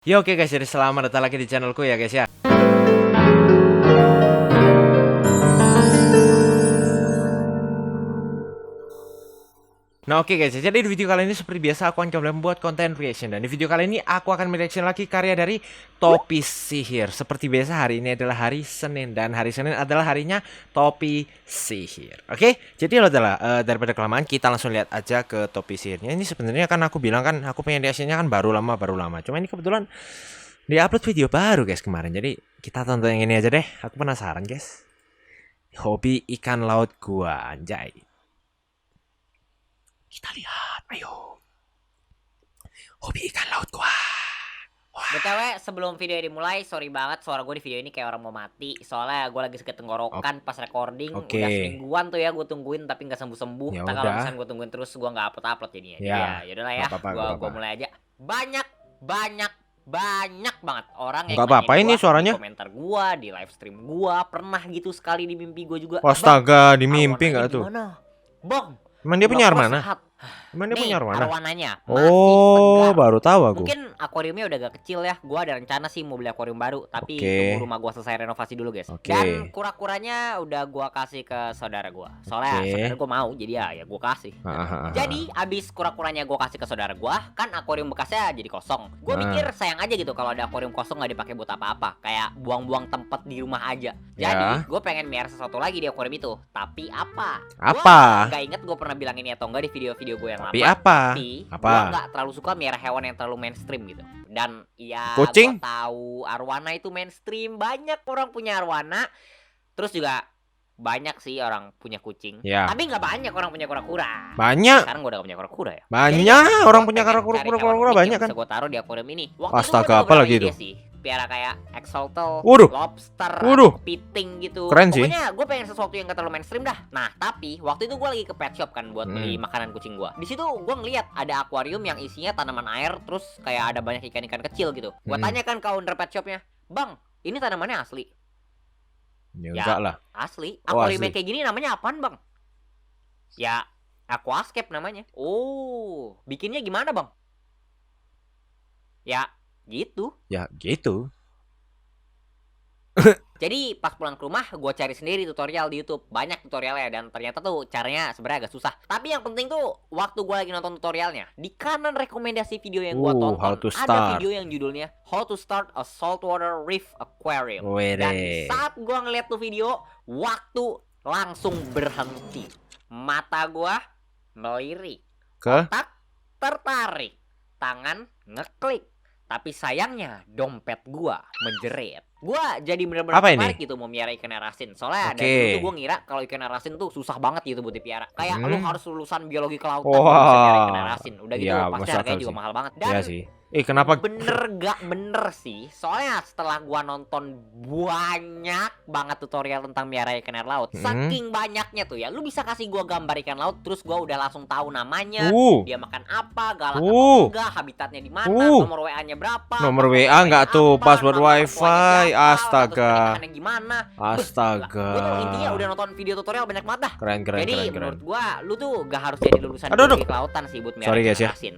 Ya oke guys, jadi selamat datang lagi di channelku ya guys ya. Nah oke guys, jadi di video kali ini seperti biasa aku akan kembali membuat konten reaction. Dan di video kali ini aku akan mereaction lagi karya dari Topi Sihir. Seperti biasa hari ini adalah hari Senin, dan hari Senin adalah harinya Topi Sihir. Oke, jadi lo adalah daripada kelamaan kita langsung lihat aja ke Topi Sihirnya. Ini sebenarnya kan aku bilang kan aku pengen reactionnya kan baru lama. Cuma ini kebetulan dia upload video baru guys kemarin. Jadi kita tonton yang ini aja deh. Aku penasaran guys. Hobi ikan laut gua, anjay. Kita lihat, ayo. Hobi ikan laut gua. BTW sebelum video dimulai, sorry banget suara gue di video ini kayak orang mau mati. Soalnya gue lagi sakit tenggorokan pas recording. Oke. Udah semingguan tuh ya gue tungguin tapi nggak sembuh-sembuh. Ya Nah kalau udah. misalnya gue tungguin terus gue nggak upload jadinya. Ya, Yaudahlah ya. nggak apa-apa. Gue mulai aja. Banyak banget orang yang Nggak apa-apa nanyain ini gua suaranya. di komentar gue, di live stream gue. Pernah gitu sekali di mimpi gue juga. Astaga, di Bang, mimpi nggak arwananya tuh? gimana? Bang, Emang dia punya gua arwana? sehat. Emang dia Nih, punya arwana? arwananya masih Oh, segar. baru tahu aku. Mungkin akuariumnya udah agak kecil ya. Gua ada rencana sih mau beli akuarium baru, tapi Oke. tunggu rumah gua selesai renovasi dulu, guys. Oke. Dan kura-kuranya udah gua kasih ke saudara gua. Soalnya Oke. saudara gua mau, jadi ya gua kasih. Jadi abis kura-kuranya gua kasih ke saudara gua, kan akuarium bekasnya jadi kosong. Gua mikir sayang aja gitu kalau ada akuarium kosong nggak dipakai buat apa-apa, kayak buang-buang tempat di rumah aja. Jadi gua pengen miara sesuatu lagi di akuarium itu. Tapi apa? Apa? Gak inget gua pernah bilang ini atau enggak di video-video gue yang Tapi lama. apa? Tapi Apa? gua nggak terlalu suka miara hewan yang terlalu mainstream gitu. Dan ya Kucing? gua tahu arwana itu mainstream, banyak orang punya arwana. Terus juga banyak sih orang punya kucing. Ya. Tapi nggak banyak orang punya kura-kura. Banyak. Sekarang gua udah gak punya kura-kura ya. Banyak Jadi, orang gua punya pengen kura-kura cari hewan unik banyak yang kan. bisa gua taruh di akuarium ini. Astaga, gua ada apa lagi beberapa itu? ide sih. Piara kayak axolotl, Waduh. lobster, Waduh. kepiting gitu. Keren sih. Pokoknya gue pengen sesuatu yang gak terlalu mainstream dah. Nah tapi waktu itu gue lagi ke pet shop kan buat beli makanan kucing gue. Di situ gue ngeliat ada akuarium yang isinya tanaman air, terus kayak ada banyak ikan-ikan kecil gitu. Gue tanya kan ke owner pet shopnya, bang, ini tanamannya asli? Ya Ya. enggak lah. Asli. Oh, Akuarium asli. yang kayak gini namanya apaan bang? Ya aquascape namanya. Oh, bikinnya gimana bang? Ya gitu. Ya gitu. Jadi pas pulang ke rumah gue cari sendiri tutorial di YouTube. Banyak tutorialnya dan ternyata tuh caranya sebenarnya agak susah. Tapi yang penting tuh waktu gue lagi nonton tutorialnya, di kanan rekomendasi video yang gue How to tonton ada start. video yang judulnya How to Start a Saltwater Reef Aquarium. Wede. Dan saat gue ngeliat tuh video, waktu langsung berhenti. Mata gue melirik, Ke? otak tertarik, tangan ngeklik. Tapi sayangnya dompet gua menjerit. Gua jadi bener-bener Apa ini? tertarik gitu mau miara ikan air asin. Soalnya Oke. dari dulu tuh gua ngira kalau ikan air asin tuh susah banget gitu buat dipiara. Kayak lu harus lulusan biologi kelautan Wah. untuk bisa miara ikan air asin. Udah gitu Ya, pasti masuk harganya akal juga sih. mahal banget. Dan Ya sih. Kenapa? bener gak bener sih. Soalnya setelah gua nonton banyak banget tutorial tentang miara ikan air laut, saking banyaknya tuh ya, lu bisa kasih gua gambar ikan laut, terus gua udah langsung tahu namanya, dia makan apa, galak atau enggak, habitatnya di mana, nomor WA-nya berapa, Nomor password WA nggak apa, tuh, password nama mertuanya wifi, siapa, astaga. status pernikahannya gimana. Astaga. Gua tuh intinya udah nonton video tutorial banyak banget dah. Keren. Jadi menurut gua lu tuh gak harus jadi lulusan Aduh. biologi kelautan sih buat miara Sorry, ikan guys, ya. air asin.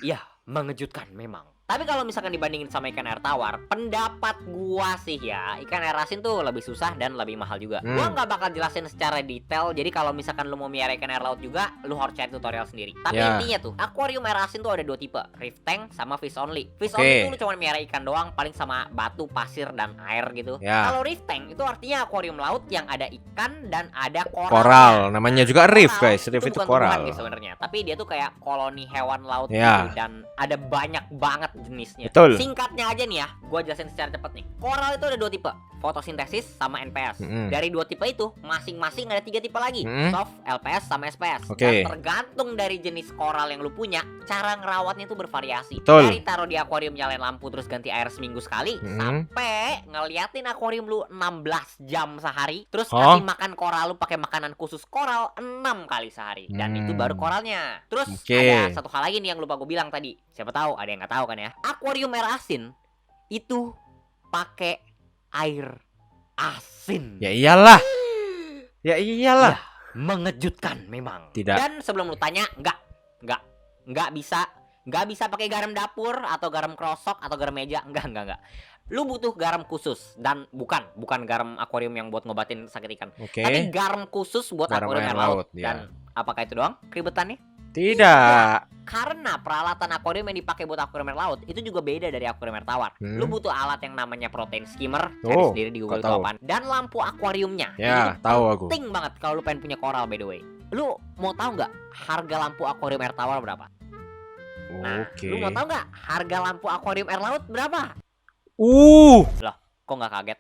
Iya, mengejutkan memang. Tapi kalau misalkan dibandingin sama ikan air tawar, pendapat gua sih ya, ikan air asin tuh lebih susah dan lebih mahal juga. Gua nggak bakal jelasin secara detail. Jadi kalau misalkan lu mau miara ikan air laut juga, lu harus cari tutorial sendiri. Tapi Ya. intinya tuh, akuarium air asin tuh ada dua tipe, reef tank sama fish only. Fish Oke. only tuh lu cuma miara ikan doang, paling sama batu, pasir dan air gitu. Ya. Kalau reef tank itu artinya akuarium laut yang ada ikan dan ada koralnya. Koral, namanya juga reef Koral guys. Reef itu bukan tumbuhan koral. guys sebenarnya, tapi dia tuh kayak koloni hewan laut Ya. gitu, dan ada banyak banget jenisnya. Betul. Singkatnya aja nih ya, gua jelasin secara cepat nih. Koral itu ada dua tipe, fotosintesis sama NPS. Dari dua tipe itu, masing-masing ada tiga tipe lagi, soft, LPS sama SPS. Oke. Dan tergantung dari jenis koral yang lu punya, cara ngerawatnya itu bervariasi. Betul. Dari taruh di akuarium nyalain lampu terus ganti air seminggu sekali, sampai ngeliatin akuarium lu 16 jam sehari, terus kasih makan koral lu pakai makanan khusus koral 6 kali sehari. Dan itu baru koralnya. Terus ada satu hal lagi nih yang lupa gue bilang tadi. Siapa tahu ada yang nggak tahu kan ya. Akuarium air asin itu pakai air asin. Ya iyalah. Ya iyalah. Ya, mengejutkan memang. Tidak. Dan sebelum lu tanya, nggak bisa Nggak bisa pakai garam dapur atau garam krosok atau garam meja, enggak. Lu butuh garam khusus dan bukan garam akuarium yang buat ngobatin sakit ikan. Oke. Tapi garam khusus buat Garam akuarium air air laut. laut, ya. Dan apakah itu doang keribetannya? Tidak. Karena peralatan akuarium yang dipakai buat akuarium air laut itu juga beda dari akuarium air tawar. Lu butuh alat yang namanya protein skimmer, cari sendiri di Google itu tahu. apaan. Dan lampu akuariumnya. Ya, Ini tahu aku. penting banget kalau lu pengen punya koral, by the way. Lu mau tahu nggak harga lampu akuarium air tawar berapa? Nah, Oke. lu mau tahu nggak harga lampu akuarium air laut berapa? Loh, kok nggak kaget?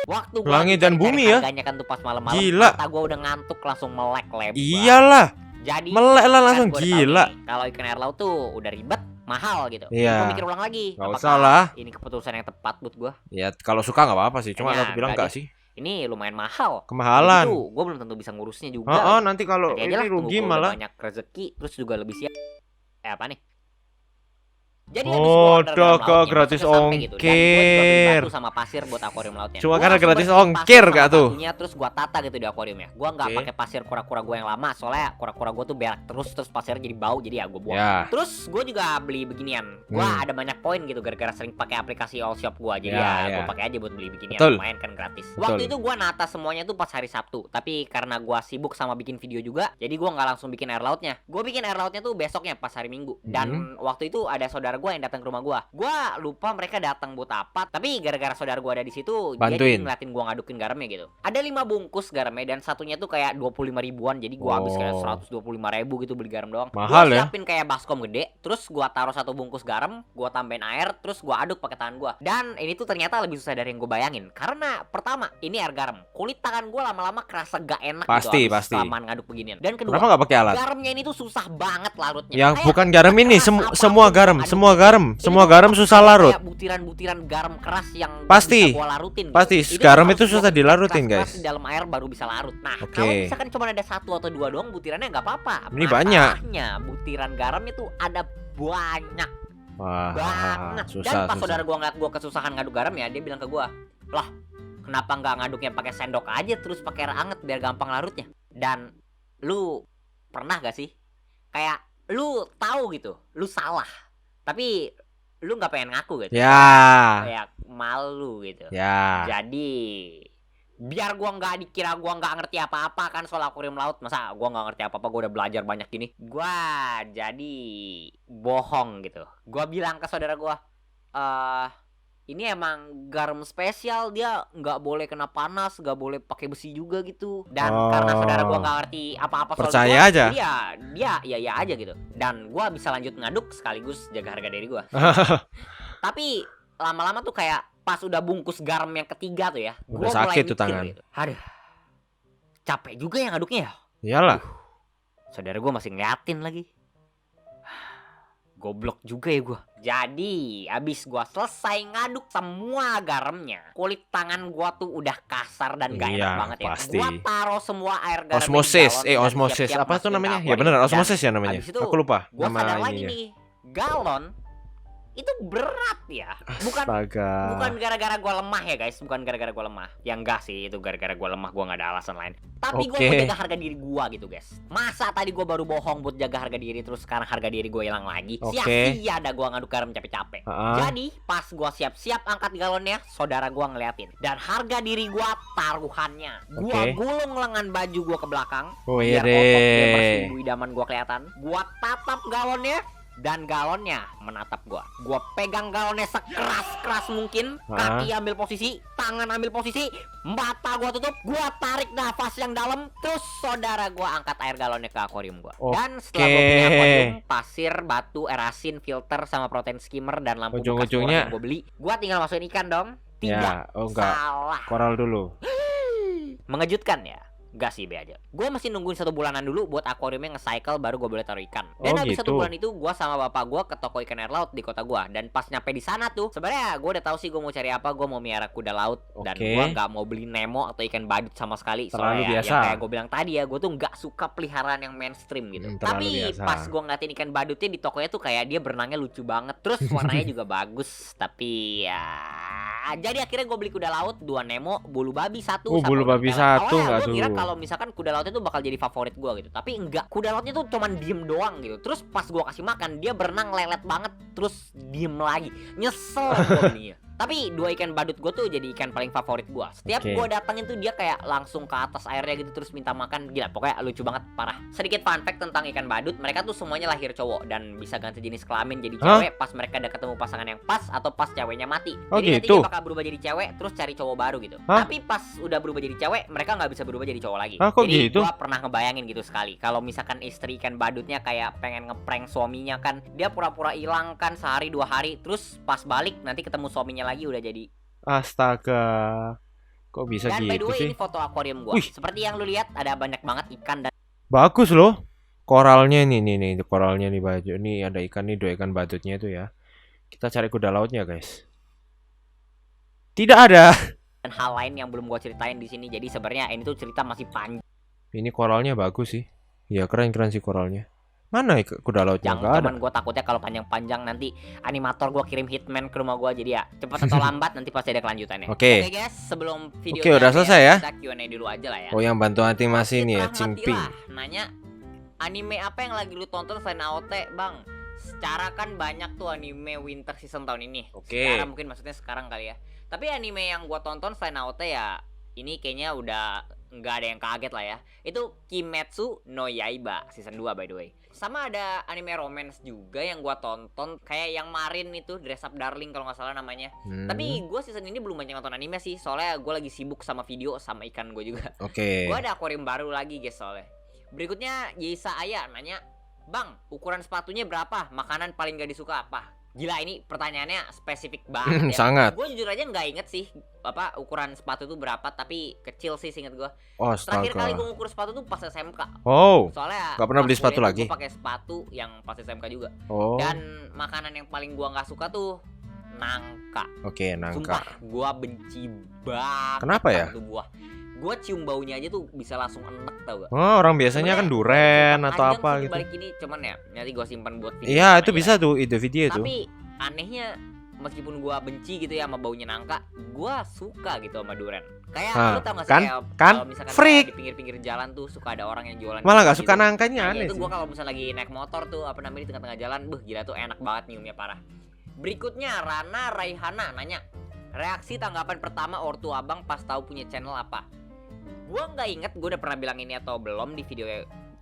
Waktu gua Langit dan bumi ya. harganya kan tuh pas malam-malam. Gila. Mata gua udah ngantuk langsung melek lebar. Iyalah. Jadi Melek lah langsung, kan gua udah gila. tahu nih, kalau ikan air laut tuh udah ribet, mahal gitu. Iya. Gua mikir ulang lagi. Nggak apakah usah lah. Ini keputusan yang tepat buat gua. Ya kalau suka nggak apa-apa sih. Cuma Makanya, aku bilang nggak enggak sih. Ini lumayan mahal. Kemahalan. Gitu, gua belum tentu bisa ngurusnya juga. Oh, nanti kalau Nanti ini aja lah, tunggu rugi gua udah malah. banyak rezeki, terus juga lebih siap. Apa nih? Jadi Oh, habis gua order garam kok lautnya, gratis masuknya sampai gitu. Dan gua juga beli ongkir. batu sama pasir buat akuarium lautnya. Cuma Gua karena langsung gratis bersihin ongkir pasir gak sama tuh? batunya, terus gua tata gitu di akuariumnya. Gua nggak Oke. pakai pasir kura-kura gua yang lama, soalnya kura-kura gua tuh berak terus pasirnya jadi bau, jadi ya gua buang. Ya. Terus gue juga beli beginian. Gua ada banyak poin gitu gara-gara sering pakai aplikasi All Shop gua. Jadi Ya, gua ya. pakai aja buat beli beginian. Betul. Lumayan kan gratis. Betul. Waktu itu gua nata semuanya tuh pas hari Sabtu. Tapi karena gua sibuk sama bikin video juga, jadi gua nggak langsung bikin air lautnya. Gua bikin air lautnya tuh besoknya pas hari Minggu. Dan waktu itu ada saudara gua yang datang ke rumah gua. Gua lupa mereka datang buat apa. Tapi gara-gara saudara gua ada di situ, dia Bantuin. jadi ngeliatin gua ngadukin garamnya gitu. Ada 5 bungkus garamnya dan satunya tuh kayak 25 ribuan. Jadi gua habis kayak 125.000 gitu beli garam doang. Mahal Gua ya? siapin kayak baskom gede, terus gua taruh 1 bungkus garam, gua tambahin air, terus gua aduk pakai tangan gua. Dan ini tuh ternyata lebih susah dari yang gua bayangin. Karena pertama, ini air garam. Kulit tangan gua lama-lama kerasa gak enak Pasti, gitu habis pasti. kelamaan ngaduk beginian. Dan kedua, Kenapa nggak pakai alat? garamnya ini tuh susah banget larutnya. Yang Kayak bukan garam ini, keras semua apapun garam, gua aduk. semua garam, Ini semua tuh garam susah kayak larut. butiran-butiran garam keras yang gak Pasti. bisa gua larutin gitu. Pasti, Itu garam harus itu gua susah dilarutin, keras-keras guys. di dalam air baru bisa larut. Nah, Oke. kalau misalkan cuma ada 1 atau 2 doang butirannya nggak apa-apa. Ini banyak. Masalahnya, butiran garamnya tuh ada banyak Wah, banget. susah, Dan pas susah. saudara gua ngeliat gua kesusahan ngaduk garam ya, dia bilang ke gua, "Lah, kenapa nggak ngaduknya pakai sendok aja terus pakai air anget biar gampang larutnya?" Dan lu pernah gak sih kayak lu tahu gitu, lu salah, tapi lu nggak pengen ngaku gitu, Ya, kayak malu gitu. ya. Jadi biar gua nggak dikira gua nggak ngerti apa-apa kan soal akuarium laut. Masa gua nggak ngerti apa-apa, gua udah belajar banyak gini. Gua jadi bohong gitu. Gua bilang ke saudara gua, ini emang garam spesial, dia nggak boleh kena panas, nggak boleh pakai besi juga gitu. Dan karena saudara gua nggak ngerti apa-apa soal Percaya gua, aja. jadi dia ya aja gitu. Dan gua bisa lanjut ngaduk sekaligus jaga harga diri gua. Tapi lama-lama tuh kayak pas udah bungkus garam yang ketiga tuh ya, Udah gua mulai sakit tuh mikir tangan. gitu. Aduh, capek juga ya ngaduknya ya. Iyalah. Saudara gua masih ngeliatin lagi. Goblok juga ya gua. Jadi abis gua selesai ngaduk semua garamnya, kulit tangan gua tuh udah kasar dan gak enak Iya, banget ya. pasti. Gua taruh semua air garam Osmosis, di galon dan osmosis. siap-siap Apa tuh masukin namanya? ke Ya benar, akuarium. osmosis Dan ya namanya. abis itu Aku lupa gua nama sadar lagi ininya. nih, galon itu berat ya. Bukan Astaga. Bukan gara-gara gue lemah ya guys, bukan gara-gara gue lemah. Ya enggak sih, itu gara-gara gue lemah, gue gak ada alasan lain. Tapi gue Oke. mau jaga harga diri gue gitu guys. Masa tadi gue baru bohong buat jaga harga diri, terus sekarang harga diri gue hilang lagi. Oke. Sia-sia ada gue ngaduk garam capek-capek. Jadi pas gue siap-siap angkat galonnya, saudara gue ngeliatin. Dan harga diri gue taruhannya. Gue Oke. gulung lengan baju gue ke belakang, Oh iya biar otot dia bersih, deh. ibu idaman gue kelihatan. Gue tatap galonnya. Dan galonnya menatap gua. Gua pegang galonnya sekeras-keras mungkin. Kaki ambil posisi, tangan ambil posisi, mata gua tutup, gua tarik nafas yang dalam. Terus saudara gua angkat air galonnya ke akuarium gua. Dan setelah gua punya akuarium, pasir, batu, air asin, filter, sama protein skimmer dan lampu bekas Ujung-ujungnya- yang gua beli, gua tinggal masukin ikan dong. Tidak, Ya, oh enggak. salah. Koral dulu. Mengejutkan ya? Enggak sih, be aja. Gue masih nungguin 1 bulanan dulu buat akuariumnya nge-cycle baru gue boleh taruh ikan. Dan Oh, habis 1 gitu. bulan itu gue sama bapak gue ke toko ikan air laut di kota gue. Dan pas nyampe di sana tuh, sebenarnya gue udah tahu sih gue mau cari apa. Gue mau miara kuda laut dan Oke. gue nggak mau beli Nemo atau ikan badut sama sekali. Terlalu Soalnya biasa. yang kayak gue bilang tadi ya, gue tuh nggak suka peliharaan yang mainstream gitu. Terlalu Tapi biasa. pas gue ngeliatin ikan badutnya di tokonya tuh kayak dia berenangnya lucu banget. Terus warnanya juga bagus. Tapi ya Jadi akhirnya gue beli kuda laut 2 Nemo, bulu babi 1 Oh, sama bulu udang babi pelet. 1 Awalnya nggak gue kira tuh? kalau misalkan kuda laut itu bakal jadi favorit gue gitu, tapi enggak. Kuda lautnya tuh cuman diem doang gitu. Terus pas gue kasih makan dia berenang lelet banget, terus diem lagi. Nyesel gue belinya. Tapi 2 ikan badut gue tuh jadi ikan paling favorit gue. Setiap Oke. gue datengin tuh dia kayak langsung ke atas airnya gitu terus minta makan. Gila, pokoknya lucu banget, parah. Sedikit fun fact tentang ikan badut, mereka tuh semuanya lahir cowok dan bisa ganti jenis kelamin jadi Hah? cewek pas mereka udah ketemu pasangan yang pas atau pas ceweknya mati. Oh, Jadi nanti gitu? dia bakal berubah jadi cewek terus cari cowok baru gitu. Hah? Tapi pas udah berubah jadi cewek, mereka nggak bisa berubah jadi cowok lagi. Hah, kok Jadi gitu? gua pernah ngebayangin gitu sekali. Kalau misalkan istri ikan badutnya kayak pengen ngeprank suaminya kan, dia pura-pura hilang kan sehari 2 hari, terus pas balik nanti ketemu suaminya lagi udah jadi. Astaga. Kok bisa Dan by the gitu way sih? ini foto akuarium gua. Wih. Seperti yang lu lihat ada banyak banget ikan dan Bagus loh. Koralnya nih, koralnya nih baju. Nih ada ikan nih, 2 ikan badutnya itu ya. Kita cari kuda lautnya, guys. Tidak ada. hal lain yang belum gua ceritain di sini. Jadi sebenarnya ini tuh cerita masih panjang. Ini koralnya bagus sih. Ya keren-keren sih koralnya. Mana kuda lautnya? Nggak ada. Cuman gue takutnya kalau panjang-panjang nanti animator gue kirim hitman ke rumah gue, jadi ya cepat atau lambat nanti pasti ada kelanjutannya. Oke. Guys, sebelum video Oke, udah selesai ya? kita Q&A dulu aja lah ya. Oh, yang bantu animasi nih ya, Citra Cingping. Matilah nanya anime apa yang lagi lu tonton selain AOT bang? Secara kan banyak tuh anime winter season tahun ini. Oke. Sekarang mungkin maksudnya sekarang kali ya. Tapi anime yang gue tonton selain AOT ya ini kayaknya udah nggak ada yang kaget lah ya. Itu Kimetsu no Yaiba season 2 by the way. Sama ada anime romance juga yang gua tonton, kayak yang Marin itu Dress Up Darling kalau nggak salah namanya. Tapi gua season ini belum banyak nonton anime sih, soalnya gua lagi sibuk sama video sama ikan gue juga. Oke. Gua ada akuarium baru lagi guys soalnya. Berikutnya Yeisa Aya nanya, "Bang, ukuran sepatunya berapa? Makanan paling gak disuka apa?" Gila, ini pertanyaannya spesifik banget ya. Sangat. Gue jujur aja nggak inget sih apa ukuran sepatu itu berapa, tapi kecil sih seinget gue. Oh, Terakhir kali astaga. gue ngukur sepatu tuh pas SMK. Oh. Soalnya Nggak pernah pas beli sepatu kuliah tuh lagi? Gue pakai sepatu yang pas SMK juga. Oh. Dan makanan yang paling gua nggak suka tuh nangka. Oke, nangka. Sumpah, gua benci banget. Kenapa ya? sama tuh buah. Gua cium baunya aja tuh bisa langsung enek, tau gak? Oh, orang biasanya kan duren atau panjang apa sih gitu. dibalik ini, cuman ya nanti gua simpan buat video. Iya, itu aja. bisa tuh ide video tuh. Tapi anehnya meskipun gua benci gitu ya sama baunya nangka, gua suka gitu sama durian. Kayak Hah, lu tau gak sih kan? kayak Kan? kalau misalkan Freak. di pinggir-pinggir jalan tuh suka ada orang yang jualan Malah nggak gitu. suka nangkanya, Nah, aneh itu sih. gua kalau misalnya lagi naik motor tuh apa namanya di tengah-tengah jalan, gila tuh enak banget nyiumnya parah. Berikutnya Rana Raihana nanya, reaksi tanggapan pertama ortu abang pas tahu punya channel apa? Gua nggak inget gua udah pernah bilang ini atau belum di video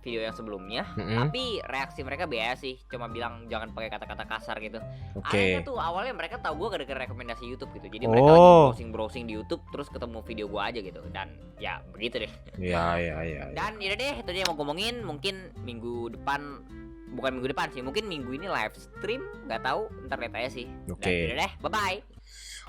yang sebelumnya. Tapi reaksi mereka biasa sih, cuma bilang jangan pakai kata-kata kasar gitu. Oke. Anehnya tuh awalnya mereka tahu gue gara-gara rekomendasi YouTube gitu. Jadi mereka Oh. lagi browsing di YouTube terus ketemu video gue aja gitu. Dan ya begitu deh. Iya, iya, iya. Dan yaudah deh, itu aja yang mau ngomongin. Mungkin minggu depan, bukan minggu depan sih, mungkin minggu ini live stream, nggak tahu, ntar lihat aja sih. Oke. Dan yaudah deh, bye bye.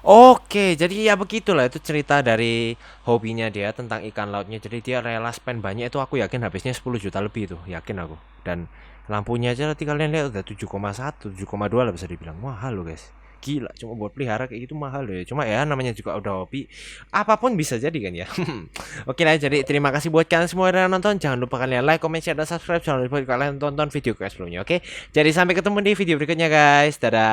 Oke, jadi ya begitulah itu cerita dari hobinya dia tentang ikan lautnya. Jadi dia rela spend banyak itu, aku yakin habisnya 10 juta lebih tuh, yakin aku. Dan lampunya aja nanti kalian lihat udah 7,1, 7,2 lah bisa dibilang. Mahal loh guys. Gila, cuma buat pelihara kayak gitu mahal loh ya. Cuma ya namanya juga udah hobi, apapun bisa jadi kan ya. Oke lah, jadi terima kasih buat kalian semua yang udah nonton. Jangan lupa kalian like, comment, share, dan subscribe. Jangan lupa kalian tonton video guys sebelumnya. Oke, jadi sampai ketemu di video berikutnya guys. Dadah.